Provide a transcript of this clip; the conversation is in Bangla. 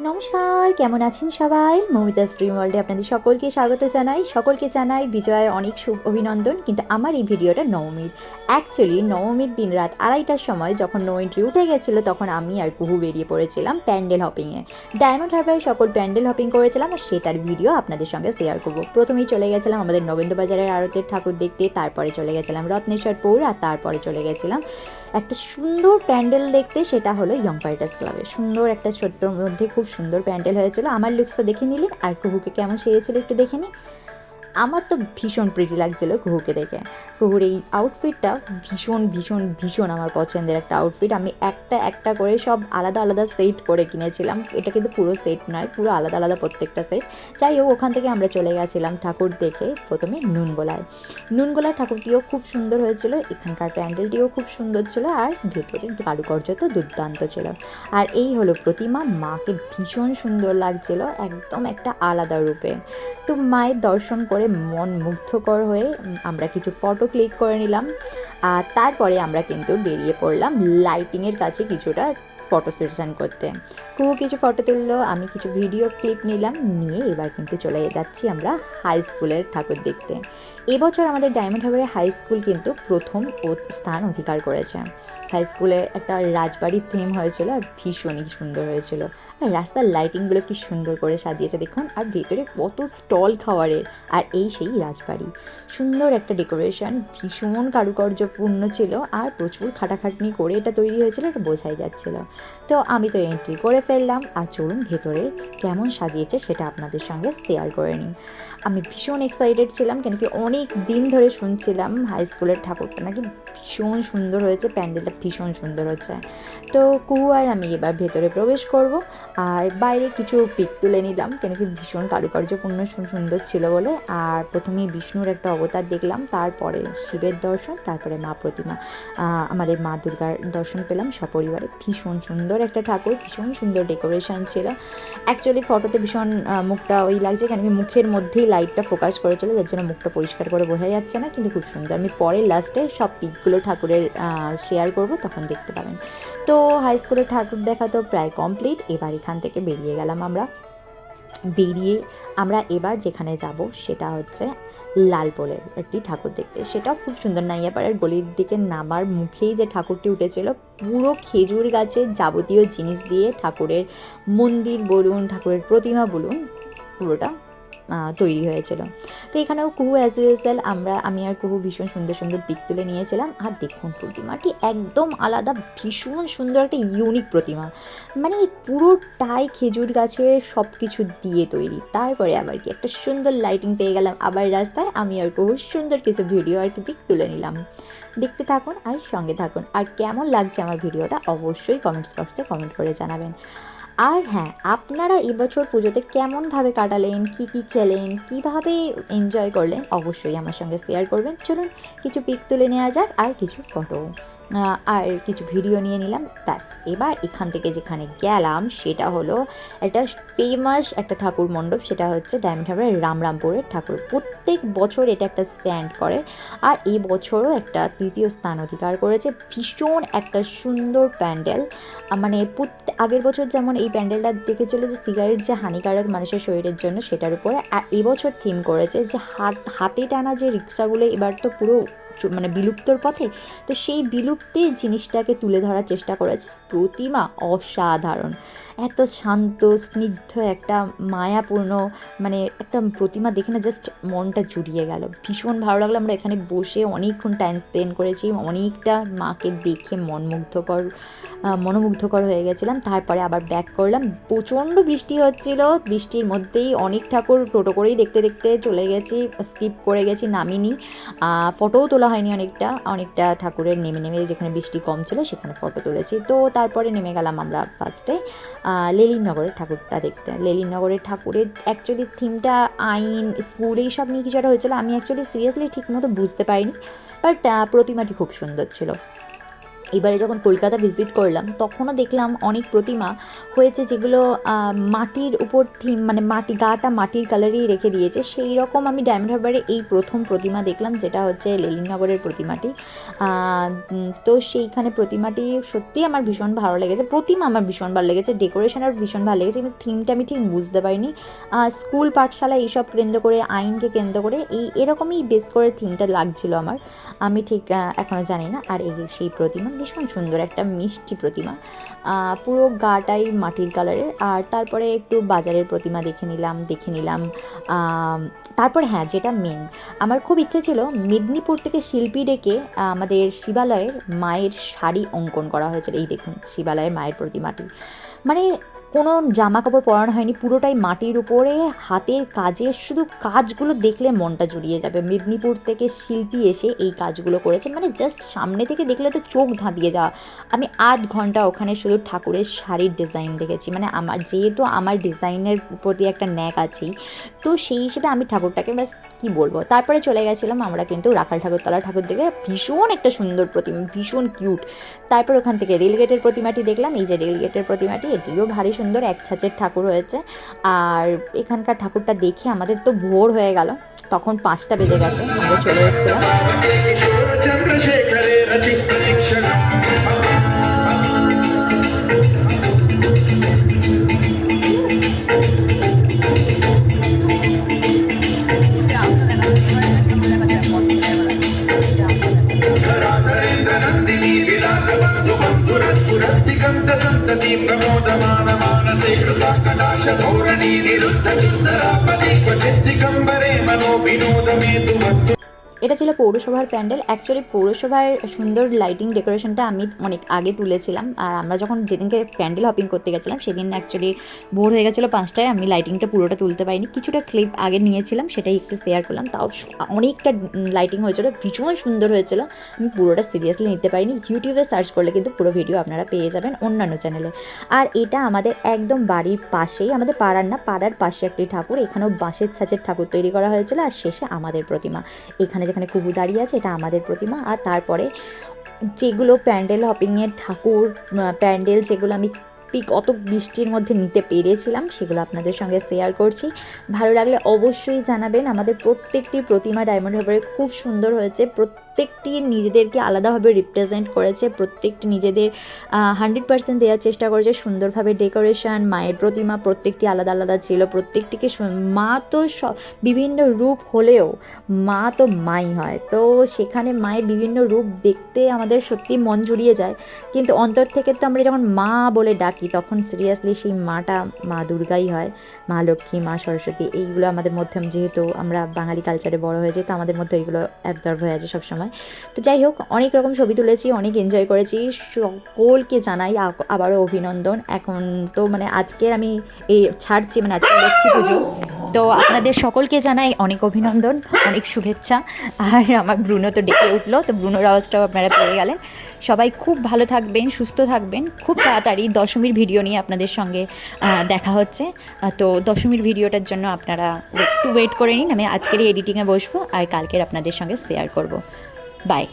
নমস্কার, কেমন আছেন সবাই? মৌমিতাস ড্রিম ওয়ার্ল্ডে আপনাদের সকলকে স্বাগত জানাই। সকলকে জানাই বিজয়ের অনেক অভিনন্দন। কিন্তু আমার এই ভিডিওটা নবমীর। অ্যাকচুয়ালি নবমীর দিন রাত 2:30টার সময় যখন নো এন্ট্রি উঠে গেছিলো, তখন আমি আর কুহু বেরিয়ে পড়েছিলাম প্যান্ডেল হপিংয়ে। ডায়মন্ড হারবারে সকল প্যান্ডেল হপিং করেছিলাম, আর সেটার ভিডিও আপনাদের সঙ্গে শেয়ার করবো। প্রথমেই চলে গেছিলাম আমাদের নগেন্দ্রবাজারের আড়তের ঠাকুর দেখতে, তারপরে চলে গেছিলাম রত্নেশ্বরপুর, আর তারপরে চলে গেছিলাম একটা সুন্দর প্যান্ডেল দেখতে। সেটা হলো ইয়ং ফাইটার্স ক্লাবে। সুন্দর একটা ছোট্টর মধ্যে খুব সুন্দর প্যান্ডেল হয়েছিল। আমার লুকস তো দেখে নিলেন, আর কুহুকে কেমন সেরেছিল একটু দেখে নিই। আমার তো ভীষণ প্রিটি লাগছিলো কুহুকে দেখে। কুহুর এই আউটফিটটা ভীষণ ভীষণ ভীষণ আমার পছন্দের একটা আউটফিট। আমি একটা একটা করে সব আলাদা আলাদা সেট করে কিনেছিলাম। এটা কিন্তু পুরো সেট নয়, পুরো আলাদা আলাদা প্রত্যেকটা সেট। যাই হোক, ওখান থেকে আমরা চলে গেছিলাম ঠাকুর দেখে প্রথমে নুনগোলায়। নুনগোলার ঠাকুরটিও খুব সুন্দর হয়েছিল, এখানকার প্যান্ডেলটিও খুব সুন্দর ছিল, আর ভেতরে কারুকার্য তো দুর্দান্ত ছিল। আর এই হলো প্রতিমা। মাকে ভীষণ সুন্দর লাগছিল, একদম একটা আলাদা রূপে। তো মায়ের দর্শন করে মন মুগ্ধকর হয়ে আমরা কিছু ফটো ক্লিক করে নিলাম। আর তারপরে আমরা কিন্তু বেরিয়ে পড়লাম লাইটিংয়ের কাছে কিছুটা ফটো সেশন করতে। কুহু কিছু ফটো তুললো, আমি কিছু ভিডিও ক্লিপ নিলাম, নিয়ে এবার কিন্তু চলে যাচ্ছি আমরা হাই স্কুলের ঠাকুর দেখতে। এবছর আমাদের ডায়মন্ড হারবারে হাই স্কুল কিন্তু প্রথম স্থান অধিকার করেছে। হাই স্কুলের একটা রাজবাড়ির থিম হয়েছিল, আর ভীষণই সুন্দর হয়েছিল। আর রাস্তার লাইটিংগুলো কি সুন্দর করে সাজিয়েছে দেখুন, আর ভেতরে কত স্টল খাওয়ারের। আর এই সেই রাজবাড়ি, সুন্দর একটা ডেকোরেশন, ভীষণ কারুকার্যপূর্ণ ছিল, আর প্রচুর খাটাখাটনি করে এটা তৈরি হয়েছিল, এটা বোঝাই যাচ্ছিল। তো আমি তো এন্ট্রি করে ফেললাম, আর চলুন ভেতরে কেমন সাজিয়েছে সেটা আপনাদের সঙ্গে শেয়ার করে নিই। আমি ভীষণ এক্সাইটেড ছিলাম, কেন কি অনেক দিন ধরে শুনছিলাম হাই স্কুলের ঠাকুরটা নাকি ভীষণ সুন্দর হয়েছে, প্যান্ডেলটা ভীষণ সুন্দর হচ্ছে। তো কুহু আর আমি এবার ভেতরে প্রবেশ করব, আর বাইরে কিছু পিক তুলে নিলাম, কেন কি ভীষণ কারুকার্যপূর্ণ সুন্দর ছিল বলে। আর প্রথমেই বিষ্ণুর একটা অবতার দেখলাম, তারপরে শিবের দর্শন, তারপরে মা প্রতিমা, আমাদের মা দুর্গার দর্শন পেলাম সপরিবারে। ভীষণ সুন্দর একটা ঠাকুর, ভীষণ সুন্দর ডেকোরেশন ছিল। অ্যাকচুয়ালি ফটোতে ভীষণ মুখটা ওই লাগছে, কেন কি মুখের মধ্যেই লাইটটা ফোকাস করেছিল, যার জন্য মুখটা পরিষ্কার করে বোঝা যাচ্ছে না, কিন্তু খুব সুন্দর। আমি পরে লাস্টে সব পিকগুলো ঠাকুরের শেয়ার করব, তখন দেখতে পাবেন। তো হাই স্কুলের ঠাকুর দেখা তো প্রায় কমপ্লিট। এবার এখান থেকে বেরিয়ে গেলাম আমরা। আমরা এবার যেখানে যাব সেটা হচ্ছে লালপোলের একটি ঠাকুর দেখতে। সেটাও খুব সুন্দর। নাইয়াপাড়ার গলির দিকে নামার মুখেই যে ঠাকুরটি উঠেছিল, পুরো খেজুর গাছের যাবতীয় জিনিস দিয়ে ঠাকুরের মন্দির বলুন, ঠাকুরের প্রতিমা বলুন, পুরোটা তৈরি হয়েছিল। তো এখানেও কুহু অ্যাজ ইউজুয়াল আমি আর কুহু ভীষণ সুন্দর সুন্দর পিক তুলে নিয়েছিলাম। আর দেখুন প্রতিমাটি একদম আলাদা, ভীষণ সুন্দর একটা ইউনিক প্রতিমা, মানে পুরোটাই খেজুর গাছের সব কিছু দিয়ে তৈরি। তারপরে আবার কি একটা সুন্দর লাইটিং পেয়ে গেলাম আবার রাস্তায়। আমি আর কুহু সুন্দর কিছু ভিডিও আর কি পিক তুলে নিলাম। দেখতে থাকুন আর সঙ্গে থাকুন। আর কেমন লাগছে আমার ভিডিওটা অবশ্যই কমেন্টস বক্সে কমেন্ট করে জানাবেন। আর হ্যাঁ, আপনারা এবছর পুজোতে কেমনভাবে কাটালেন, কী কী খেলেন, কীভাবে এনজয় করলেন, অবশ্যই আমার সঙ্গে শেয়ার করবেন। চলুন কিছু পিক তুলে নেওয়া যাক, আর কিছু ফটো আর কিছু ভিডিও নিয়ে নিলাম। ব্যাস, এবার এখান থেকে যেখানে গেলাম সেটা হলো একটা ফেমাস একটা ঠাকুর মণ্ডপ। সেটা হচ্ছে ডায়মন্ড হারবারের রামরামপুরের ঠাকুর। প্রত্যেক বছর এটা একটা স্ট্যান্ড করে, আর এই বছরও একটা তৃতীয় স্থান অধিকার করেছে। ভীষণ একটা সুন্দর প্যান্ডেল। মানে আগের বছর যেমন এই প্যান্ডেলটা দেখেছিল যে সিগারেট যে হানিকারক মানুষের শরীরের জন্য, সেটার উপরে। আর এবছর থিম করেছে যে হাতে টানা যে রিক্সাগুলো এবার তো পুরো মানে বিলুপ্তর পথে, তো সেই বিলুপ্তির জিনিসটাকে তুলে ধরার চেষ্টা করেছে। প্রতিমা অসাধারণ, এত শান্ত স্নিগ্ধ একটা মায়াপূর্ণ, মানে একটা প্রতিমা দেখে না জাস্ট মনটা জুড়িয়ে গেল। ভীষণ ভালো লাগলো। আমরা এখানে বসে অনেকক্ষণ টাইম স্পেন্ড করেছি, অনেকটা মাকে দেখে মনোমুগ্ধকর হয়ে গেছিলাম। তারপরে আবার ব্যাক করলাম। প্রচণ্ড বৃষ্টি হচ্ছিল, বৃষ্টির মধ্যেই অনেক ঠাকুর টোটো করেই দেখতে দেখতে চলে গেছি, স্কিপ করে গেছি, নামিনি। ফটোও তোলা হয়নি অনেকটা ঠাকুরের নেমে নেমে, যেখানে বৃষ্টি কম ছিল সেখানে ফটো তুলেছি। তো তারপরে নেমে গেলাম আমরা ফার্স্টে লেলিননগরের ঠাকুরটা দেখতে। লেলিননগরের ঠাকুরের অ্যাকচুয়ালি থিমটা আইন, স্কুল, এইসব নিয়ে কিছু একটা হয়েছিলো। আমি অ্যাকচুয়ালি সিরিয়াসলি ঠিকমতো বুঝতে পারিনি, বাট প্রতিমাটি খুব সুন্দর ছিল। এবারে যখন কলকাতা ভিজিট করলাম তখনও দেখলাম অনেক প্রতিমা হয়েছে যেগুলো মাটির উপর থিম, মানে মাটি, গাটা মাটির কালারই রেখে দিয়েছে। সেই রকম আমি ডায়মন্ড হারবারে এই প্রথম প্রতিমা দেখলাম, যেটা হচ্ছে লেলিননগরের প্রতিমাটি। তো সেইখানে প্রতিমাটি সত্যিই আমার ভীষণ ভালো লেগেছে, প্রতিমা আমার ভীষণ ভালো লেগেছে, ডেকোরেশনের ভীষণ ভালো লেগেছে, কিন্তু থিমটা আমি ঠিক বুঝতে পারিনি। স্কুল পাঠশালা এইসব কেন্দ্র করে, আইনকে কেন্দ্র করে এরকমই বেস করে থিমটা লাগছিল আমার, আমি ঠিক এখনও জানি না। আর এই সেই প্রতিমা ভীষণ সুন্দর, একটা মিষ্টি প্রতিমা, পুরো গাটাই মাটির কালারের। আর তারপরে একটু বাজারের প্রতিমা দেখে নিলাম। তারপর হ্যাঁ, যেটা মেন, আমার খুব ইচ্ছে ছিল মেদিনীপুর থেকে শিল্পী ডেকে আমাদের শিবালয়ের মায়ের শাড়ি অঙ্কন করা হয়েছিল। এই দেখুন শিবালয়ের মায়ের প্রতিমাটি, মানে কোনো জামা কাপড় পরানো হয়নি, পুরোটাই মাটির উপরে হাতের কাজের, শুধু কাজগুলো দেখলে মনটা জুড়িয়ে যাবে। মেদিনীপুর থেকে শিল্পী এসে এই কাজগুলো করেছে, মানে জাস্ট সামনে থেকে দেখলে তো চোখ ধাঁধিয়ে যাওয়া। আমি 8 ঘন্টা ওখানে শুধু ঠাকুরের শাড়ির ডিজাইন দেখেছি, মানে যেহেতু আমার ডিজাইনের প্রতি একটা ন্যাক আছেই, তো সেই হিসেবে আমি ঠাকুরটাকে ব্যাস কী বলবো। তারপরে চলে গেছিলাম আমরা কিন্তু রাখাল ঠাকুরতলা ঠাকুর দেখে, ভীষণ একটা সুন্দর প্রতিমা, ভীষণ কিউট। তারপর ওখান থেকে রেলগেটের প্রতিমাটি দেখলাম, এই যে রেলগেটের প্রতিমাটি, এটিও ভারী সুন্দর, এক ছাঁচের ঠাকুর হয়েছে। আর এখানকার ঠাকুরটা দেখে আমাদের তো ভোর হয়ে গেল, তখন 5টা বেজে গেছে, আমরা চলে এসেছিলাম। এটা ছিল পৌরসভার প্যান্ডেল। অ্যাকচুয়ালি পৌরসভার সুন্দর লাইটিং ডেকোরেশনটা আমি অনেক আগে তুলেছিলাম, আর আমরা যখন যেদিনকে প্যান্ডেল হপিং করতে গেছিলাম সেদিন অ্যাকচুয়ালি ভোর হয়ে গেছিলো 5টায়, আমি লাইটিংটা পুরোটা তুলতে পারিনি, কিছুটা ক্লিপ আগে নিয়েছিলাম, সেটাই একটু শেয়ার করলাম। তাও অনেকটা লাইটিং হয়েছিল, ভীষণ সুন্দর হয়েছিল, আমি পুরোটা সিরিয়াসলি নিতে পারিনি। ইউটিউবে সার্চ করলে কিন্তু পুরো ভিডিও আপনারা পেয়ে যাবেন অন্যান্য চ্যানেলে। আর এটা আমাদের একদম বাড়ির পাশেই, আমাদের পাড়ার না, পাড়ার পাশে একটি ঠাকুর, এখানেও বাঁশের ছাঁচের ঠাকুর তৈরি করা হয়েছিল। আর শেষে আমাদের প্রতিমা, এখানে যেখানে কুবু দাঁড়িয়ে আছে এটা আমাদের প্রতিমা। আর তারপরে যেগুলো প্যান্ডেল হপিংয়ের ঠাকুর, প্যান্ডেল যেগুলো আমি অত বৃষ্টির মধ্যে নিতে পেরেছিলাম, সেগুলো আপনাদের সঙ্গে শেয়ার করছি। ভালো লাগলে অবশ্যই জানাবেন। আমাদের প্রত্যেকটি প্রতিমা ডায়মন্ড হারবারে খুব সুন্দর হয়েছে, প্রত্যেকটি নিজেদেরকে আলাদাভাবে রিপ্রেজেন্ট করেছে, প্রত্যেকটি নিজেদের 100% দেওয়ার চেষ্টা করেছে, সুন্দরভাবে ডেকোরেশন। মায়ের প্রতিমা প্রত্যেকটি আলাদা আলাদা ছিল, প্রত্যেকটিকে মা তো বিভিন্ন রূপ হলেও মা তো মাই হয়, তো সেখানে মায়ের বিভিন্ন রূপ দেখতে আমাদের সত্যি মন জুড়িয়ে যায়, কিন্তু অন্তর থেকে তো আমরা যখন মা বলে ডাকি তখন সিরিয়াসলি সেই মাটা মা দুর্গাই হয়, মা লক্ষ্মী, মা সরস্বতী, এইগুলো আমাদের মধ্যে, যেহেতু আমরা বাঙালি কালচারে বড় হয়েছে, তো আমাদের মধ্যে এইগুলো অ্যাবজর্ভ হয়ে আছে সবসময়। তো যাই হোক, অনেক রকম ছবি তুলেছি, অনেক এনজয় করেছি, সকলকে জানাই আবারও অভিনন্দন। এখন তো মানে আজকের আমি এই ছাড়ছি, মানে আজকে লক্ষ্মী পুজো, তো আপনাদের সকলকে জানাই অনেক অভিনন্দন, অনেক শুভেচ্ছা। আর আমার ব্রুনো তো ডেকে উঠলো, তো ব্রুনোর আওয়াজটাও আপনারা পেয়ে গেলেন। সবাই খুব ভালো থাকবেন, সুস্থ থাকবেন। খুব তাড়াতাড়ি দশমীর ভিডিও নিয়ে আপনাদের সঙ্গে দেখা হচ্ছে। তো দশমীর ভিডিওটার জন্য আপনারা একটু ওয়েট করে নিন, আমি আজকেরই এডিটিংয়ে বসবো আর কালকের আপনাদের সঙ্গে শেয়ার করব। বাই।